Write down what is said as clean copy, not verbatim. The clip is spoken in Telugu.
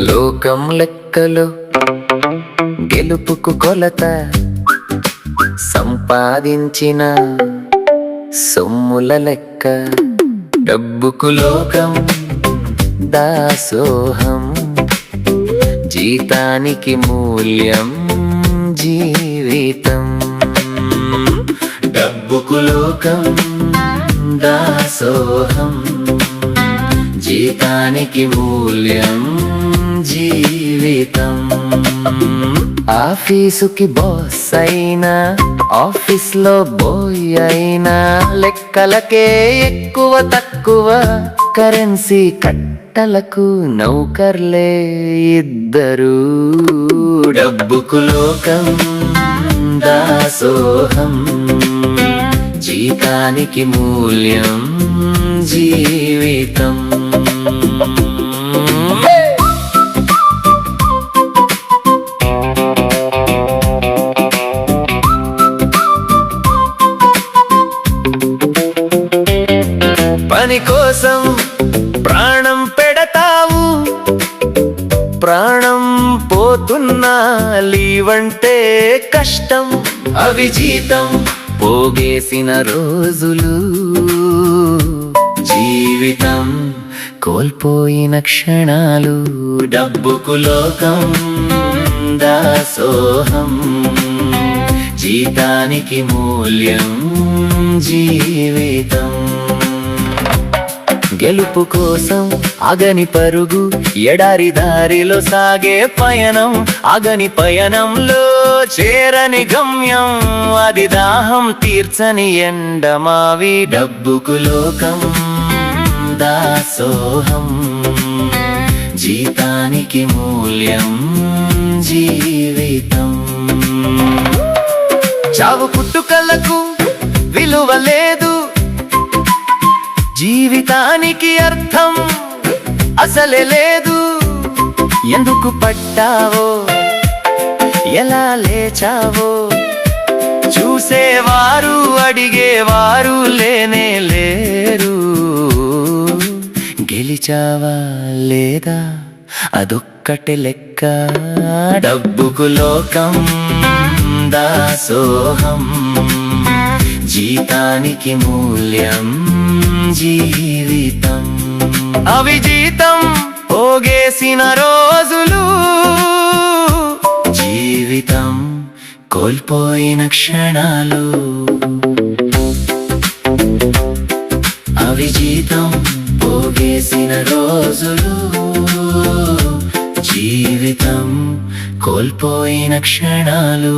లోకం లెక్కలో గెలుపుకు కొలత సంపాదించిన సొమ్ముల లెక్క డబ్బుకు లోకం దాసోహం జీతానికి మూల్యం జీవితం డబ్బుకు లోకం దాసోహం జీతానికి మూల్యం జీవితం ఆఫీసుకి బాస్ అయినా ఆఫీస్ లో బాయ్ అయినా లెక్కలకే ఎక్కువ తక్కువ కరెన్సీ కట్టలకు నౌకర్లే ఇద్దరు డబ్బుకు లోకం దాసోహం జీతానికి మూల్యం జీవితం పని కోసం ప్రాణం పెడతావు ప్రాణం పోతున్నా లీవంటే కష్టం అవి జీతం పోగేసిన రోజులు జీవితం కోల్పోయిన క్షణాలు డబ్బుకు లోకం దాసోహం జీతానికి మూల్యం జీవితం గెలుపు కోసం అగని పరుగు ఎడారి దారిలో సాగే పయనం అగని పయనంలో చేరని గమ్యం అది దాహం తీర్చని ఎండమావి డబ్బుకు లోకం దాసోహం జీతానికి మూల్యం జీవితం చావు పుట్టుకలకు విలువ లేదు జీవితానికి అర్థం అసలే లేదు ఎందుకు పట్టావో ఎలా లేచావో చూసేవారు అడిగేవారు లేనే లేరు గెలిచావా లేదా అదొక్కటి లెక్క డబ్బుకు లోకం దాసోహం జీతానికి మూల్యం జీవితం అవి జీతం పోగేసిన రోజులు జీవితం కోల్పోయిన క్షణాలు అవి జీతం పోగేసిన రోజులు జీవితం కోల్పోయిన క్షణాలు